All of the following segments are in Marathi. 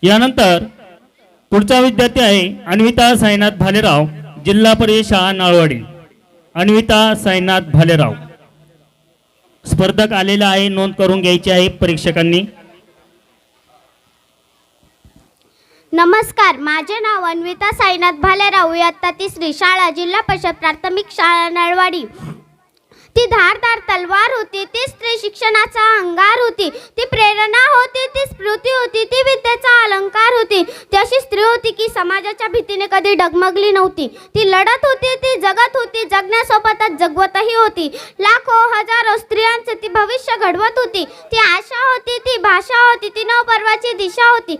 यानंतर पुढचा विद्यार्थी आहे अन्विता साईनाथ भालेराव, जिल्हा परिषद शाळा नाळवाडी। अन्विता साईनाथ भालेराव स्पर्धक आलेला आहे, नोंद करून घ्यायची आहे परीक्षकांनी। नमस्कार, माझे नाव अन्विता साईनाथ भालेराव, इयत्ता तिसरी, शाळा जिल्हा परिषद प्राथमिक शाळा नळवाडी। ती धारदार तलवार होती, ती स्त्री शिक्षणाचा अंगार होती, ती प्रेरणा होती, ती स्फूर्ती होती, ती विद्येचा अलंकार होती। ती अशी स्त्री होती की समाजाच्या भीतीने कधी डगमगली नव्हती। ती लढत होती, ती जगत होती, जगण्यासोबतच जगवतही होती। लाखो हजारो स्त्रियांचे ती भविष्य घडवत होती। ती आशा होती, ती भाषा होती, ती नवपर्वाची दिशा होती।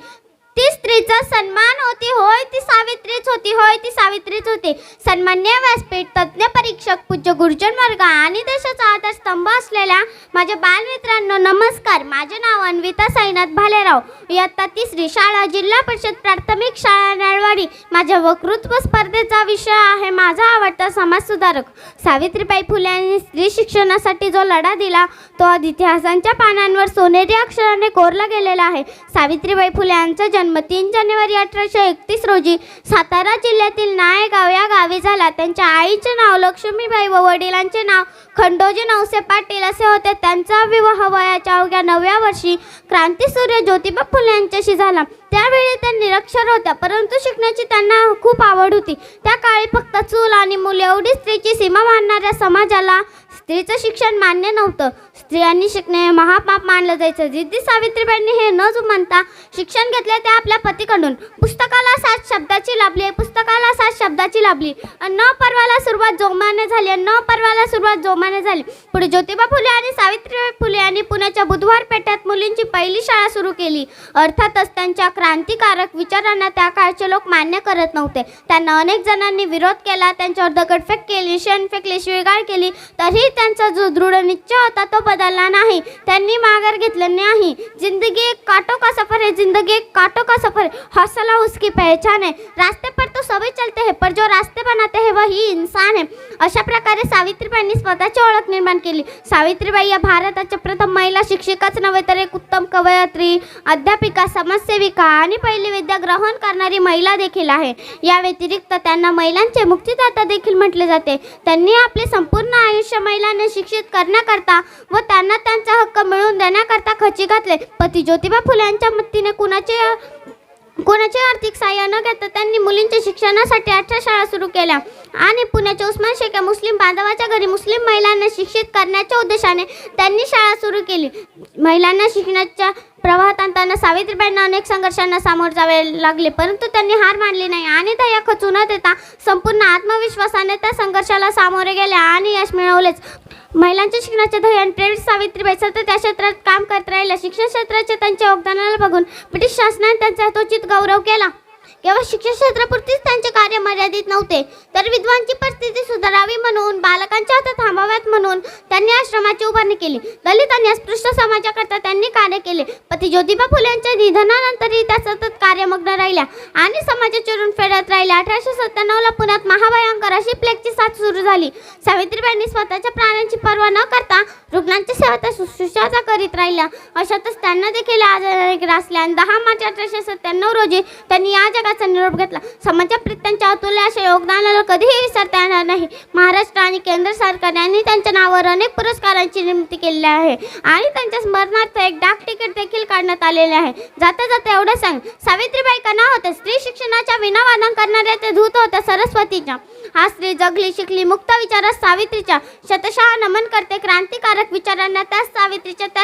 ती स्त्रीचा सन्मान होती, होय ती सावित्रीच होती, होय ती सावित्रीच होती। सन्मान्य व्यासपीठ, तज्ज्ञ परीक्षक, पूज्य गुरुजन वर्ग आणि देशाचा आधारस्तंभ असलेल्या माझ्या बालमित्रांनो नमस्कार। माझे नाव अन्विता साईनाथ भालेराव, इयत्ता तिसरी, शाळा जिल्हा परिषद प्राथमिक शाळा नळवाडी। माझ्या वक्तृत्व स्पर्धेचा विषय आहे माझा आवडता समाजसुधारक। सावित्रीबाई फुले यांनी स्त्री शिक्षणासाठी जो लढा दिला तो इतिहासाच्या पानांवर सोनेरी अक्षराने कोरला गेलेला आहे। सावित्रीबाई फुले यांचा जन्म 3 जानेवारी 1831 रोजी सातारा जिल्ह्यातील नायगाव या गावी झाला। त्यांच्या आईचे नाव लक्ष्मीबाई व वडिलांचे नाव खंडोजी नवसे पाटील असे होते। त्यांचा विवाह वयाच्या अवघ्या 9व्या वर्षी क्रांतीसूर्य ज्योतिबा फुले यांच्याशी झाला। त्यावेळी त्या निरक्षर होत्या, परंतु शिकण्याची त्यांना खूप आवड होती। त्या काळी फक्त चूल आणि मूल एवढी स्त्रीची सीमा मानणाऱ्या समाजाला स्त्रीचं शिक्षण मान्य नव्हतं। स्त्रियांनी शिकणे हे महापाप मानलं जायचं। जिद्दी सावित्रीबाईंनी हे न जुमानता शिक्षण घेतले ते आपल्या पतीकडून। पुस्तकाला 7 शब्दाची लाभली, पुस्तकाला 7 शब्दाची लाभली। न पर्वाला सुरुवात जोमाने झाली, न पर्वाला सुरुवात जोमाने झाली। पुढे ज्योतिबा फुले आणि सावित्रीबाई फुले यांनी पुण्याच्या बुधवार पेठेत मुलींची पहिली शाळा सुरू केली। अर्थातच त्यांच्या क्रांतिकारक विचारांना त्या काळचे लोक मान्य करत नव्हते। त्यांना अनेक जणांनी विरोध केला, त्यांच्यावर दगडफेक केली, शेण फेकले, शिवीगाळ केली, तरीही त्यांचा जो दृढ निश्चय होता तो बदलला नहीं। त्यांनी माघार घेतली नाही। जिंदगी एक कांटों का सफर है, जिंदगी एक कांटों का सफर है, हौसला उसकी पहचान है। रास्ते पर तो सभी चलते हैं, पर जो रास्ते बनाते हैं वही इंसान है। अशा प्रकारे सावित्रीबाईंनी स्वतःची ओळख निर्माण केली। सावित्रीबाई या भारताच्या प्रथम महिला शिक्षिकाच नव्हे तर एक उत्तम कवयित्री, अध्यापिका, समाजसेविका आणि पहिली विद्या ग्रहण करणारी महिला देखील आहे। या व्यतिरिक्त त्यांना महिलांचे मुक्तिदाता देखील म्हटले जाते। त्यांनी आपले संपूर्ण आयुष्य महिलांना शिक्षित करण्याकरता व त्यांना त्यांचा हक्क मिळवून देण्याकरता खची घातले। पती ज्योतिबा फुले यांच्या मतीने कोणाचे आर्थिक सहाय्य न घेता त्यांनी मुलींच्या शिक्षणासाठी 18 शाळा सुरू केल्या आणि पुण्याच्या उस्मान शेख या मुस्लिम बांधवाच्या घरी मुस्लिम महिलांना शिक्षित करण्याच्या उद्देशाने त्यांनी शाळा सुरू केली। महिलांना शिक्षणाच्या प्रवाहात आणताना सावित्रीबाईंना अनेक संघर्षांना सामोरे जावे लागले, परंतु त्यांनी हार मानली नाही आणि ध्येय खचू न देता संपूर्ण आत्मविश्वासाने त्या संघर्षाला सामोरे गेल्या आणि यश मिळवलेच। महिलांच्या शिक्षणाच्या ध्येयाने प्रेरित सावित्रीबाई सतत या क्षेत्रात काम करत राहिल्या। शिक्षण क्षेत्राच्या त्यांच्या योगदानाला बघून ब्रिटिश शासनाने त्यांचा यथोचित गौरव केला। केवळ शिक्षण क्षेत्रापुरतीच त्यांचे कार्य मर्यादित नव्हते, तर विधवांची परिस्थिती सुधारावी म्हणून, बालकांच्या हातात थांबाव्यात म्हणून त्यांनी आश्रमाची उभारणी केली। दलित आणि अस्पृश्य समाजाकरता त्यांनी कार्य केले। पती ज्योतिबा फुले यांच्या निधनानंतरही त्या सतत कार्यमग्न राहिल्या आणि समाजाचे ऋण फेडत राहिल्या। 1897 ला पुण्यात महाभयंकर अशी प्लेगची साथ सुरू झाली। सावित्रीबाईंनी स्वतःच्या प्राणांची पर्वा न करता रुग्णांची सेवा त्या शुश्रूषा करीत राहिल्या। अशातच त्यांना देखील आजारी ग्रासल्या आणि 10 मार्च 1897 रोजी त्यांनी या जगाचा निरोप घेतला। समाजाप्रती त्यांच्या अतुल्य अशा योगदानाला कधीही विसरता येणार नाही। महाराष्ट्र आणि केंद्र सरकार यांनी त्यांच्या नावावर अनेक पुरस्कारांची निर्मिती केलेली आहे आणि त्यांच्या स्मरणार्थ एक डाक तिकीट देखील काढण्यात आलेले आहे। जाता जाता एवढं सांग, सावित्रीबाई कणा होत्या स्त्री शिक्षणाच्या विनावादन करणाऱ्या त्या धूत होत्या सरस्वतीच्या। हा स्त्री जगली, शिकली, मुक्त विचारात सावित्रीच्या शतशः नमन करते। क्रांतिकारक विचारांना त्याच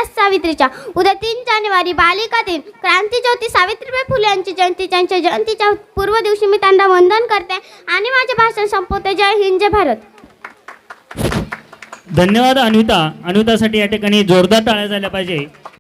सावित्रीच्या। उद्या 3 जानेवारी बालिका दिन, क्रांती ज्योती सावित्रीबाई फुले यांची जयंती। त्यांच्या जयंतीच्या पूर्व दिवशी मी त्यांना वंदन करते आणि माझे भाषण संपवते। जय हिंद, जय भारत। धन्यवाद अन्विता। अन्वितासाठी या ठिकाणी जोरदार टाळ्या झाल्या पाहिजे।